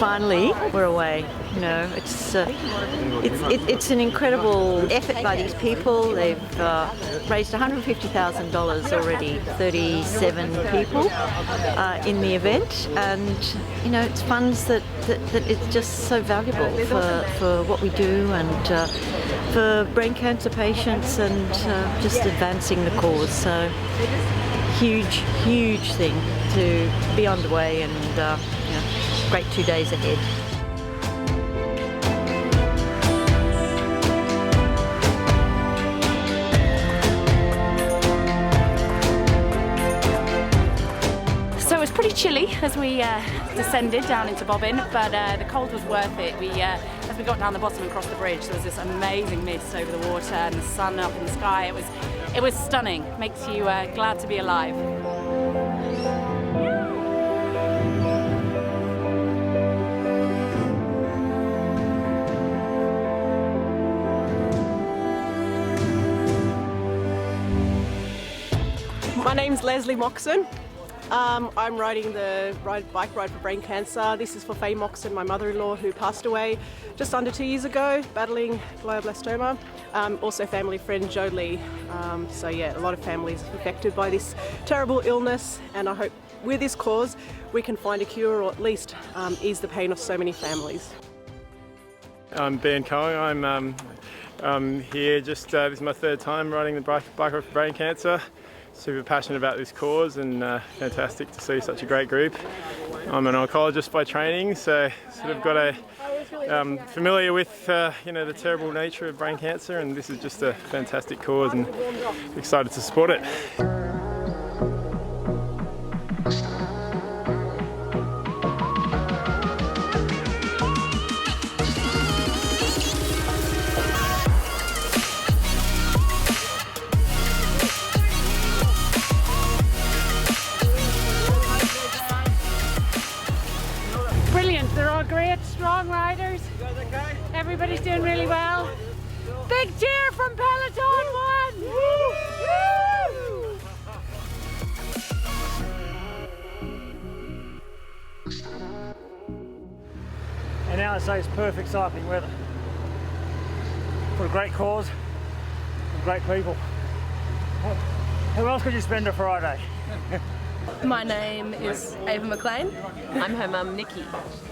finally we're away. You know, it's an incredible effort by these people. They've raised $150,000 already. 37 people in the event, and you know, it's funds that it's just so valuable for what we do and for brain cancer patients and just advancing the cause. So huge thing to be underway, and you know, great 2 days ahead. So it was pretty chilly as we descended down into Bobbin, but the cold was worth it. As we got down the bottom and crossed the bridge, there was this amazing mist over the water and the sun up in the sky. It was stunning. Makes you glad to be alive. My name's Leslie Moxon. I'm riding the bike ride for brain cancer. This is for Faye Moxon, my mother-in-law, who passed away just under 2 years ago, battling glioblastoma. Also family friend Jo Lee. So yeah, a lot of families affected by this terrible illness, and I hope with this cause we can find a cure, or at least ease the pain of so many families. I'm Ben Cohen. I'm here this is my third time riding the bike ride for brain cancer. Super passionate about this cause, and fantastic to see such a great group. I'm an oncologist by training, so sort of got familiar with you know, the terrible nature of brain cancer, and this is just a fantastic cause and excited to support it. Brilliant, they're all great, strong riders. You guys okay? Everybody's doing really well. Big cheer from Peloton 1! Woo! And now I say it's perfect cycling weather. For a great cause, for great people. Who else could you spend a Friday? My name is Ava McLean. I'm her mum, Nikki.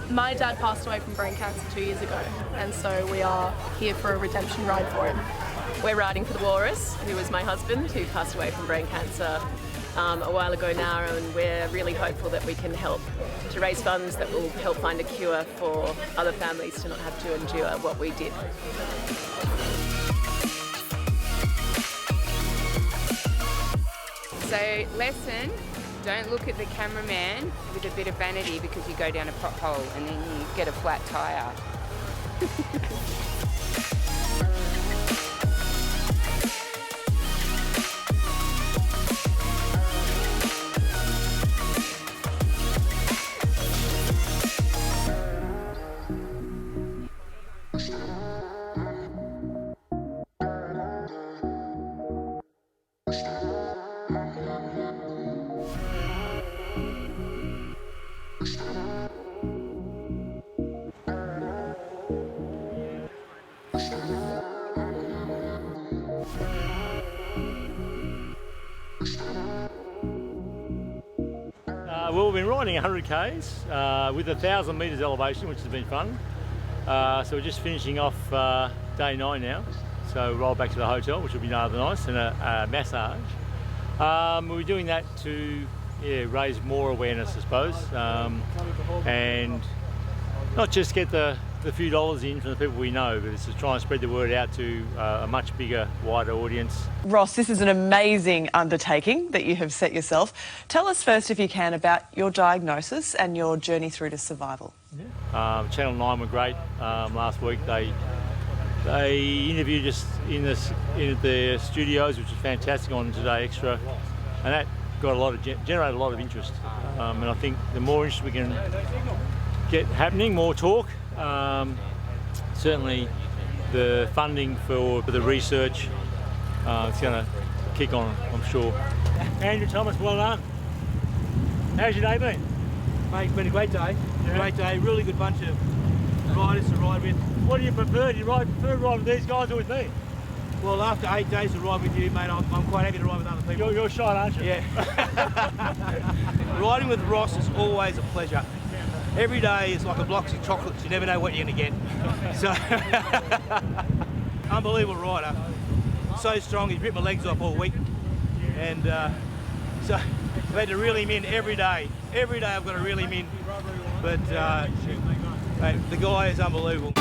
My dad passed away from brain cancer 2 years ago, and so we are here for a redemption ride for him. We're riding for the walrus, who was my husband, who passed away from brain cancer a while ago now, and we're really hopeful that we can help to raise funds that will help find a cure for other families to not have to endure what we did. So, lesson, don't look at the cameraman with a bit of vanity, because you go down a pothole and then you get a flat tyre. Well, we've been riding 100 Ks with 1,000 metres elevation, which has been fun. So we're just finishing off day 9 now. So roll back to the hotel, which will be rather nice, and a massage. We're doing that to raise more awareness, I suppose, and not just get the few dollars in from the people we know, but it's to try and spread the word out to a much bigger, wider audience. Ross, this is an amazing undertaking that you have set yourself. Tell us first, if you can, about your diagnosis and your journey through to survival. Channel 9 were great last week. They interviewed us in the studios, which was fantastic, on Today Extra, and that got generated a lot of interest. And I think the more interest we can get happening, more talk. Certainly the funding for the research, it's going to kick on, I'm sure. Andrew Thomas, well done. How's your day been? Mate, it's been a great day. Great day, really good bunch of riders to ride with. What do you prefer? Do you prefer to ride with these guys or with me? Well, after 8 days to ride with you, mate, I'm quite happy to ride with other people. You're shy, aren't you? Yeah. Riding with Ross is always a pleasure. Every day is like a box of chocolates. You never know what you're going to get. So, unbelievable rider. So strong, he's ripped my legs off all week. And so I've had to reel him in every day. Every day I've got to reel him in. But mate, the guy is unbelievable.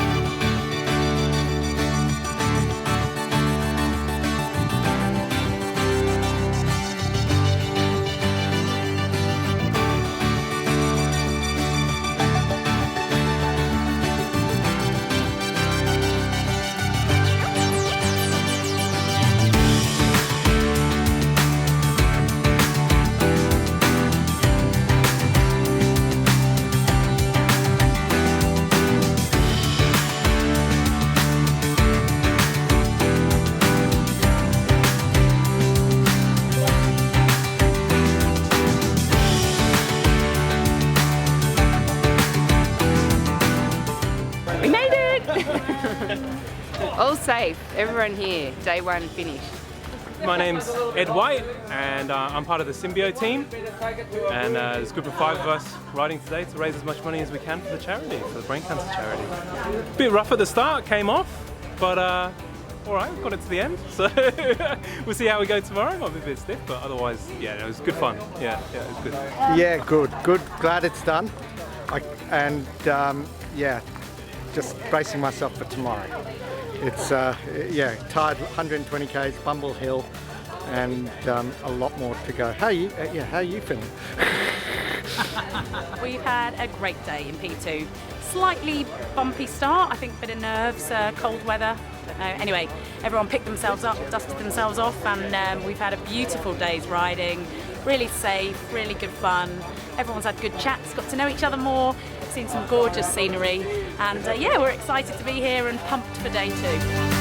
We made it! All safe, everyone here, day one finished. My name's Ed White and I'm part of the Symbio team, and there's a group of 5 of us riding today to raise as much money as we can for the charity, for the brain cancer charity. Bit rough at the start, came off, but alright, got it to the end, so we'll see how we go tomorrow. Might be a bit stiff, but otherwise, yeah, it was good fun. Yeah, it was good. Yeah, good, glad it's done. Yeah, just bracing myself for tomorrow. It's tired 120 k's, Bumble Hill, and a lot more to go. How are you feeling? We've had a great day in P2. Slightly bumpy start, I think a bit of nerves, cold weather, don't know. Anyway, everyone picked themselves up, dusted themselves off, and we've had a beautiful day's riding. Really safe, really good fun. Everyone's had good chats, got to know each other more, seen some gorgeous scenery, and yeah, we're excited to be here and pumped for day 2.